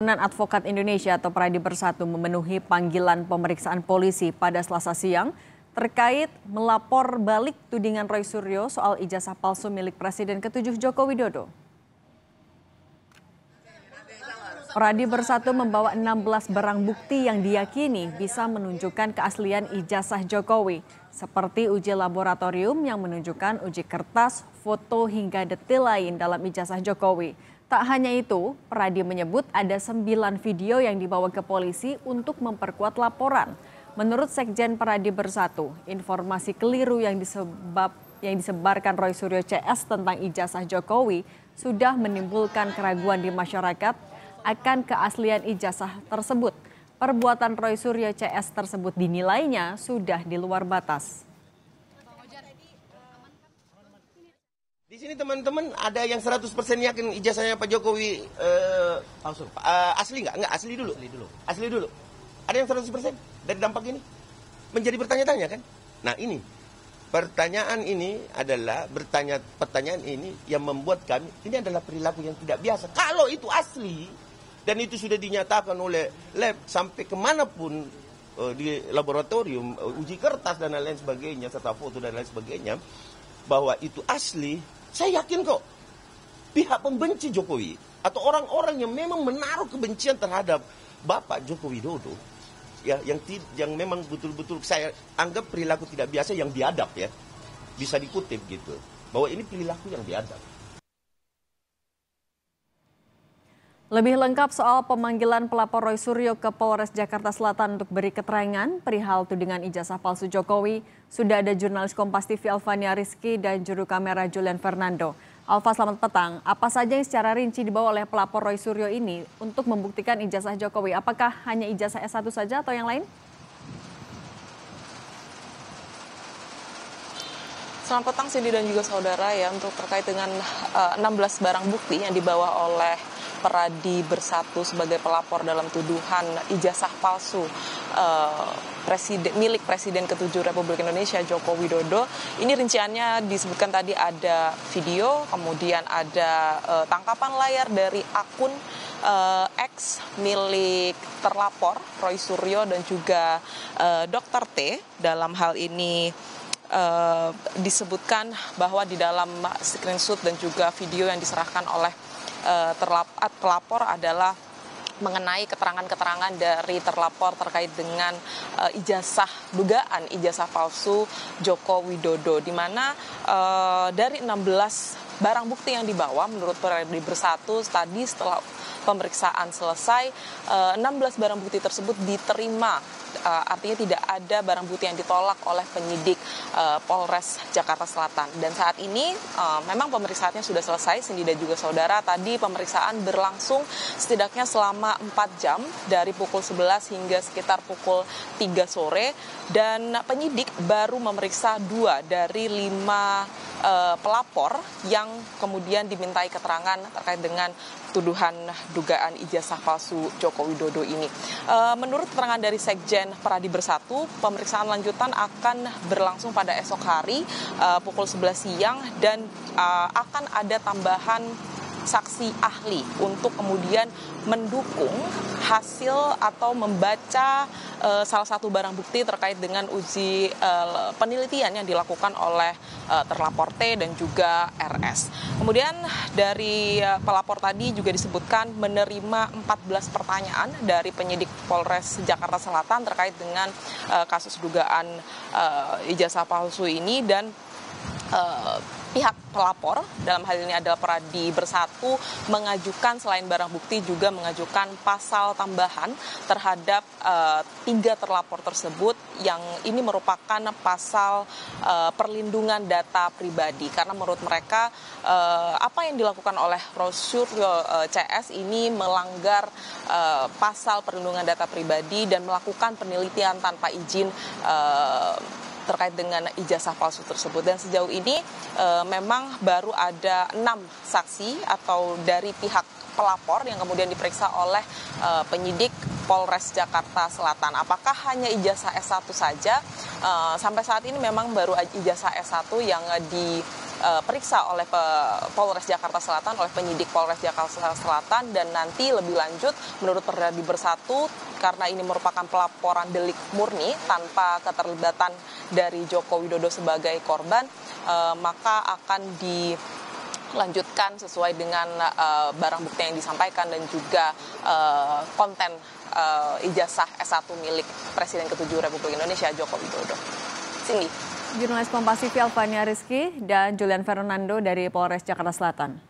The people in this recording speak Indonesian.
Perhimpunan Advokat Indonesia atau Peradi Bersatu memenuhi panggilan pemeriksaan polisi pada Selasa siang terkait melapor balik tudingan Roy Suryo soal ijazah palsu milik Presiden ke-7 Joko Widodo. Peradi Bersatu membawa 16 barang bukti yang diyakini bisa menunjukkan keaslian ijazah Jokowi, seperti uji laboratorium yang menunjukkan uji kertas, foto hingga detail lain dalam ijazah Jokowi. Tak hanya itu, Peradi menyebut ada 9 video yang dibawa ke polisi untuk memperkuat laporan. Menurut Sekjen Peradi Bersatu, informasi keliru yang disebarkan Roy Suryo CS tentang ijazah Jokowi sudah menimbulkan keraguan di masyarakat akan keaslian ijazah tersebut. Perbuatan Roy Suryo CS tersebut dinilainya sudah di luar batas. Di sini teman-teman ada yang 100% yakin ijazahnya Pak Jokowi palsu. Asli nggak? Nggak, asli dulu. Asli dulu. Ada yang 100% dari dampak ini? Menjadi bertanya-tanya kan? Nah ini, pertanyaan ini adalah pertanyaan ini yang membuat kami, ini adalah perilaku yang tidak biasa. Kalau itu asli, dan itu sudah dinyatakan oleh lab sampai kemanapun di laboratorium, uji kertas dan lain sebagainya, serta foto dan lain sebagainya, bahwa itu asli, saya yakin kok pihak pembenci Jokowi atau orang-orang yang memang menaruh kebencian terhadap Bapak Joko Widodo, ya, yang memang betul-betul saya anggap perilaku tidak biasa yang biadab, ya, bisa dikutip gitu, bahwa ini perilaku yang biadab. Lebih lengkap soal pemanggilan pelapor Roy Suryo ke Polres Jakarta Selatan untuk beri keterangan perihal tudingan ijazah palsu Jokowi, sudah ada jurnalis Kompas TV Alvania Rizky dan juru kamera Julian Fernando. Alva, selamat petang. Apa saja yang secara rinci dibawa oleh pelapor Roy Suryo ini untuk membuktikan ijazah Jokowi? Apakah hanya ijazah S1 saja atau yang lain? Selamat petang Cindy dan juga saudara, ya, untuk terkait dengan 16 barang bukti yang dibawa oleh Peradi Bersatu sebagai pelapor dalam tuduhan ijazah palsu milik Presiden ke-7 Republik Indonesia Joko Widodo. Ini rinciannya disebutkan tadi ada video, kemudian ada tangkapan layar dari akun X milik terlapor Roy Suryo dan juga Dr. T. Dalam hal ini disebutkan bahwa di dalam screenshot dan juga video yang diserahkan oleh pelapor adalah mengenai keterangan-keterangan dari terlapor terkait dengan dugaan ijazah palsu Joko Widodo, di mana dari 16 barang bukti yang dibawa menurut Peradi Bersatu tadi setelah pemeriksaan selesai, 16 barang bukti tersebut diterima. Artinya tidak ada barang bukti yang ditolak oleh penyidik Polres Jakarta Selatan. Dan saat ini memang pemeriksaannya sudah selesai, Cindy dan juga saudara. Tadi pemeriksaan berlangsung setidaknya selama 4 jam dari pukul 11 hingga sekitar pukul 3 sore. Dan penyidik baru memeriksa 2 dari 5 pelapor yang kemudian dimintai keterangan terkait dengan tuduhan dugaan ijazah palsu Joko Widodo ini. Menurut keterangan dari Sekjen Peradi Bersatu, pemeriksaan lanjutan akan berlangsung pada esok hari pukul 11 siang dan akan ada tambahan saksi ahli untuk kemudian mendukung hasil atau membaca salah satu barang bukti terkait dengan uji penelitian yang dilakukan oleh terlapor T dan juga RS. Kemudian dari pelapor tadi juga disebutkan menerima 14 pertanyaan dari penyidik Polres Jakarta Selatan terkait dengan kasus dugaan ijazah palsu ini, dan pihak pelapor dalam hal ini adalah Peradi Bersatu mengajukan selain barang bukti juga mengajukan pasal tambahan terhadap 3 terlapor tersebut, yang ini merupakan pasal perlindungan data pribadi, karena menurut mereka apa yang dilakukan oleh Roy Suryo CS ini melanggar pasal perlindungan data pribadi dan melakukan penelitian tanpa izin terkait dengan ijazah palsu tersebut. Dan sejauh ini memang baru ada 6 saksi atau dari pihak pelapor yang kemudian diperiksa oleh penyidik Polres Jakarta Selatan. Apakah hanya ijazah S1 saja? Sampai saat ini memang baru ijazah S1 yang diperiksa oleh Polres Jakarta Selatan, oleh penyidik Polres Jakarta Selatan, dan nanti lebih lanjut menurut Peradi Bersatu, karena ini merupakan pelaporan delik murni tanpa keterlibatan dari Joko Widodo sebagai korban, maka akan dilanjutkan sesuai dengan barang bukti yang disampaikan dan juga konten ijazah S1 milik Presiden ke-7 Republik Indonesia Joko Widodo. Cindy. Jurnalis Kompas TV Alvania Rizky dan Julian Fernando dari Polres Jakarta Selatan.